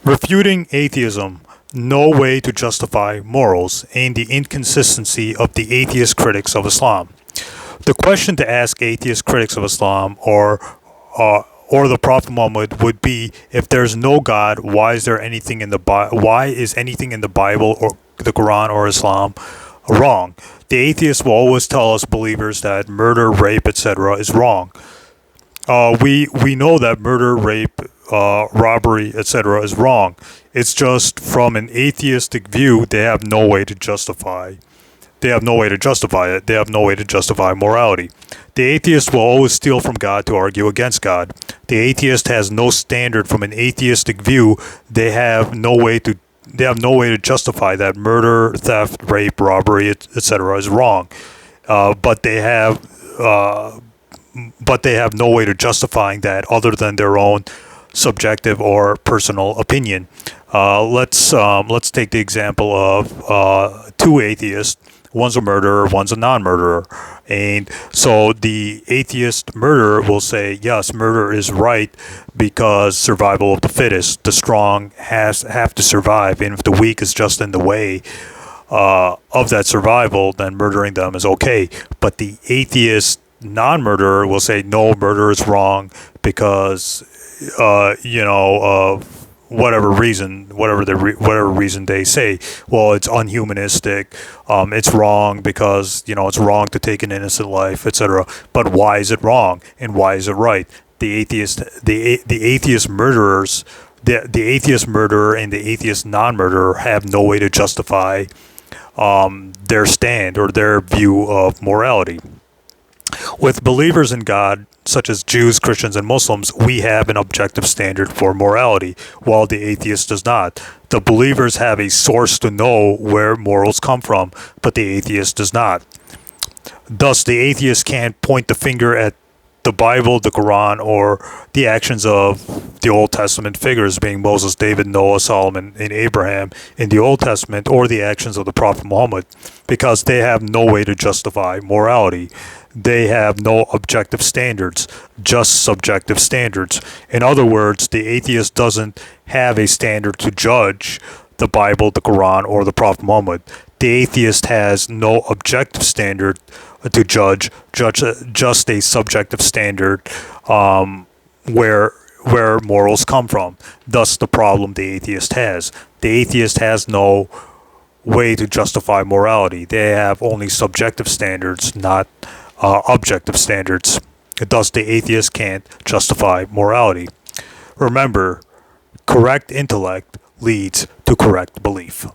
Refuting Atheism, No Way to Justify Morals, and the Inconsistency of the Atheist Critics of Islam. The question to ask atheist critics of Islam or the Prophet Muhammad would be, if there's no God, why is anything in the Bible or the Quran or Islam wrong? The atheist will always tell us believers that murder, rape, etc. is wrong. We know that murder, rape, robbery, etc. is wrong. It's just from an atheistic view, they have no way to justify. They have no way to justify it. They have no way to justify morality. The atheist will always steal from God to argue against God. The atheist has no standard from an atheistic view. They have no way to justify that murder, theft, rape, robbery, etc. is wrong. But they have no way to justifying that other than their own subjective or personal opinion. Let's take the example of two atheists. One's a murderer, one's a non-murderer. And so the atheist murderer will say, yes, murder is right because survival of the fittest. The strong have to survive, and if the weak is just in the way of that survival, then murdering them is okay. But the atheist non-murderer will say, no, murder is wrong because whatever reason they say. Well, it's unhumanistic. It's wrong because it's wrong to take an innocent life, etc. But why is it wrong and why is it right? The atheist murderer and the atheist non-murderer have no way to justify their stand or their view of morality. With believers in God, such as Jews, Christians, and Muslims, we have an objective standard for morality, while the atheist does not. The believers have a source to know where morals come from, but the atheist does not. Thus, the atheist can't point the finger at the Bible, the Quran, or the actions of the Old Testament figures, being Moses, David, Noah, Solomon, and Abraham in the Old Testament, or the actions of the Prophet Muhammad, because they have no way to justify morality. They have no objective standards, just subjective standards. In other words, the atheist doesn't have a standard to judge the Bible, the Quran, or the Prophet Muhammad. The atheist has no objective standard to judge just a subjective standard where morals come from. Thus, the problem the atheist has. The atheist has no way to justify morality. They have only subjective standards, not objective standards. Thus, the atheist can't justify morality. Remember, correct intellect leads to correct belief.